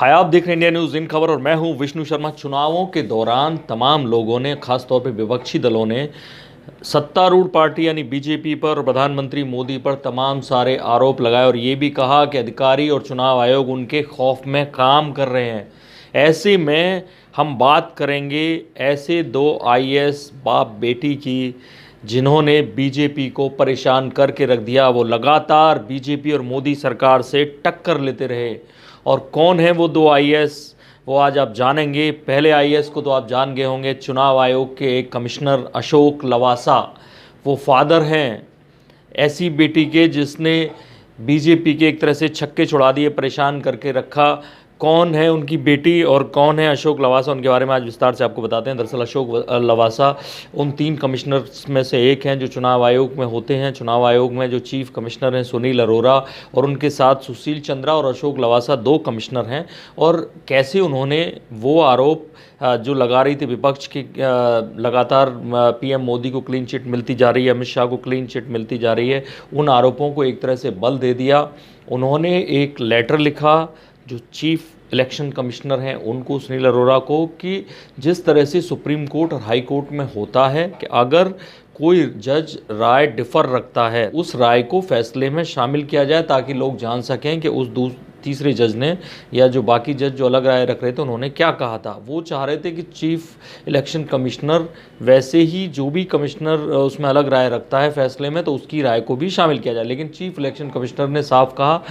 हाय, आप देख रहे हैं इंडिया न्यूज़ इन खबर और मैं हूं विष्णु शर्मा। चुनावों के दौरान तमाम लोगों ने, खासतौर पे विपक्षी दलों ने सत्तारूढ़ पार्टी यानी बीजेपी पर और प्रधानमंत्री मोदी पर तमाम सारे आरोप लगाए और ये भी कहा कि अधिकारी और चुनाव आयोग उनके खौफ में काम कर रहे हैं। ऐसे में हम बात करेंगे ऐसे दो आईएएस बाप बेटी की जिन्होंने बीजेपी को परेशान करके रख दिया। वो लगातार बीजेपी और मोदी सरकार से टक्कर लेते रहे। और कौन है वो दो आईएएस, वो आज आप जानेंगे। पहले आईएएस को तो आप जान गए होंगे, चुनाव आयोग के एक कमिश्नर अशोक लवासा। वो फादर हैं ऐसी बेटी के जिसने बीजेपी के एक तरह से छक्के छुड़ा दिए, परेशान करके रखा। कौन है उनकी बेटी और कौन है अशोक लवासा, उनके बारे में आज विस्तार से आपको बताते हैं। दरअसल अशोक लवासा उन 3 कमिश्नर्स में से एक हैं जो चुनाव आयोग में होते हैं। चुनाव आयोग में जो चीफ कमिश्नर हैं सुनील अरोरा, और उनके साथ सुशील चंद्रा और अशोक लवासा 2 कमिश्नर हैं। और कैसे उन्होंने वो आरोप जो लगा रही थी विपक्ष की, लगातार पीएम मोदी को क्लीन चिट मिलती जा रही है, अमित शाह को क्लीन चिट मिलती जा रही है, उन आरोपों को एक तरह से बल दे दिया। उन्होंने एक लेटर लिखा जो चीफ इलेक्शन कमिश्नर हैं उनको, सुनील अरोरा को, कि जिस तरह से सुप्रीम कोर्ट और हाई कोर्ट में होता है कि अगर कोई जज राय डिफर रखता है उस राय को फैसले में शामिल किया जाए ताकि लोग जान सकें कि उस तीसरे जज ने या जो बाकी जज जो अलग राय रख रहे थे उन्होंने क्या कहा था। वो चाह रहे थे कि चीफ इलेक्शन कमिश्नर वैसे ही जो भी कमिश्नर उसमें अलग राय रखता है फैसले में तो उसकी राय को भी शामिल किया जाए। लेकिन चीफ इलेक्शन कमिश्नर ने साफ कहा,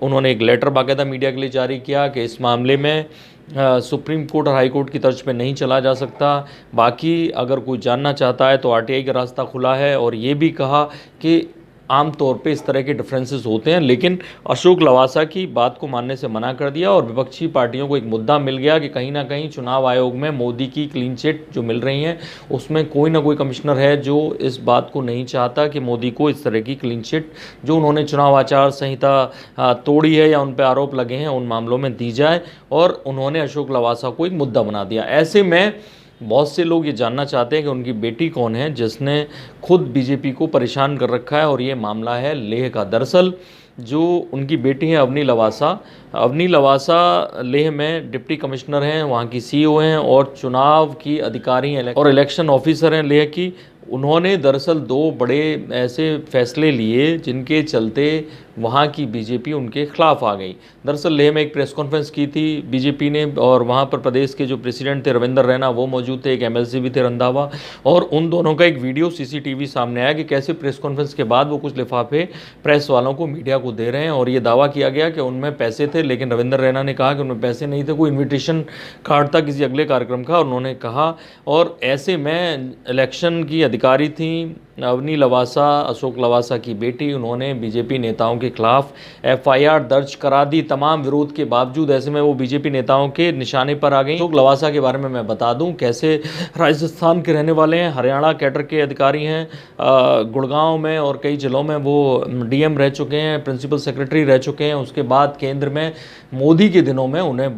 उन्होंने एक लेटर बाकायदा मीडिया के लिए जारी किया कि इस मामले में सुप्रीम कोर्ट और हाई कोर्ट की तर्ज पे नहीं चला जा सकता। बाकी अगर कोई जानना चाहता है तो आरटीआई का रास्ता खुला है। और ये भी कहा कि आमतौर पे इस तरह के डिफरेंसेस होते हैं, लेकिन अशोक लवासा की बात को मानने से मना कर दिया। और विपक्षी पार्टियों को एक मुद्दा मिल गया कि कहीं ना कहीं चुनाव आयोग में मोदी की क्लीन चिट जो मिल रही हैं उसमें कोई ना कोई कमिश्नर है जो इस बात को नहीं चाहता कि मोदी को इस तरह की क्लीन चिट जो उन्होंने चुनाव आचार संहिता तोड़ी है या उन पर आरोप लगे हैं उन मामलों में दी जाए। और उन्होंने अशोक लवासा को एक मुद्दा बना दिया। ऐसे में बहुत से लोग ये जानना चाहते हैं कि उनकी बेटी कौन है जिसने खुद बीजेपी को परेशान कर रखा है। और ये मामला है लेह का। दरअसल जो उनकी बेटी है अवनी लवासा लेह में डिप्टी कमिश्नर हैं, वहाँ की सीईओ हैं और चुनाव की अधिकारी हैं और इलेक्शन ऑफिसर हैं लेह की। उन्होंने दरअसल 2 बड़े ऐसे फैसले लिए जिनके चलते वहाँ की बीजेपी उनके खिलाफ आ गई। दरअसल लेह में एक प्रेस कॉन्फ्रेंस की थी बीजेपी ने और वहाँ पर प्रदेश के जो प्रेसिडेंट थे रविंदर रैना वो मौजूद थे, एक एमएलसी भी थे रंधावा। और उन दोनों का एक वीडियो सीसीटीवी सामने आया कि कैसे प्रेस कॉन्फ्रेंस के बाद वो कुछ लिफाफे प्रेस वालों को, मीडिया को दे रहे हैं। और ये दावा किया गया कि उनमें पैसे थे, लेकिन रविंदर रैना ने कहा कि उनमें पैसे नहीं थे, कोई इन्विटेशन कार्ड था किसी अगले कार्यक्रम का, उन्होंने कहा। और ऐसे में इलेक्शन की अधिकारी थी अवनी लवासा, अशोक लवासा की बेटी, उन्होंने बीजेपी नेताओं के खिलाफ एफआईआर दर्ज करा दी तमाम विरोध के बावजूद। ऐसे में वो बीजेपी नेताओं के निशाने पर आ गई। अशोक लवासा के बारे में मैं बता दूं कैसे राजस्थान के रहने वाले हैं, हरियाणा कैडर के अधिकारी हैं, गुड़गांव में और कई जिलों में वो डीएम रह चुके हैं, प्रिंसिपल सेक्रेटरी रह चुके हैं। उसके बाद केंद्र में मोदी के दिनों में उन्हें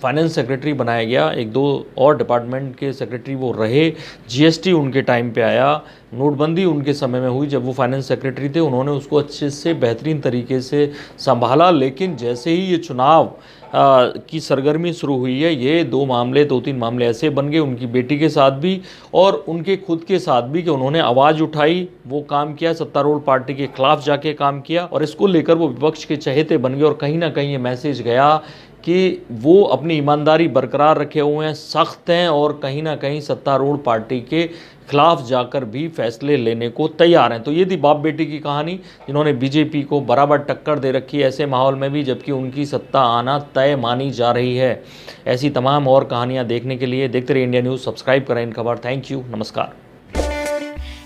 फाइनेंस सेक्रेटरी बनाया गया, 1-2 और डिपार्टमेंट के सेक्रेटरी वो रहे। जीएसटी उनके टाइम पे आया, नोटबंदी उनके समय में हुई जब वो फाइनेंस सेक्रेटरी थे, उन्होंने उसको अच्छे से बेहतरीन तरीके से संभाला। लेकिन जैसे ही ये चुनाव की सरगर्मी शुरू हुई है, ये 2-3 मामले ऐसे बन गए उनकी बेटी के साथ भी और उनके खुद के साथ भी कि उन्होंने आवाज़ उठाई, वो काम किया, सत्तारूढ़ पार्टी के खिलाफ जाके काम किया और इसको लेकर वो विपक्ष के चहेते बन गए। और कहीं ना कहीं ये मैसेज गया कि वो अपनी ईमानदारी बरकरार रखे हुए हैं, सख्त हैं और कहीं ना कहीं सत्तारूढ़ पार्टी के खिलाफ जाकर भी फैसले लेने को तैयार हैं। तो ये थी बाप बेटी की कहानी जिन्होंने बीजेपी को बराबर टक्कर दे रखी है ऐसे माहौल में भी जबकि उनकी सत्ता आना तय मानी जा रही है। ऐसी तमाम और कहानियां देखने के लिए देखते रहिए इंडिया न्यूज़। सब्सक्राइब करें इन खबर। थैंक यू, नमस्कार।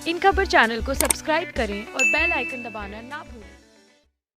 इन खबर चैनल को सब्सक्राइब करें और बेल आइकन दबाना ना भूलें।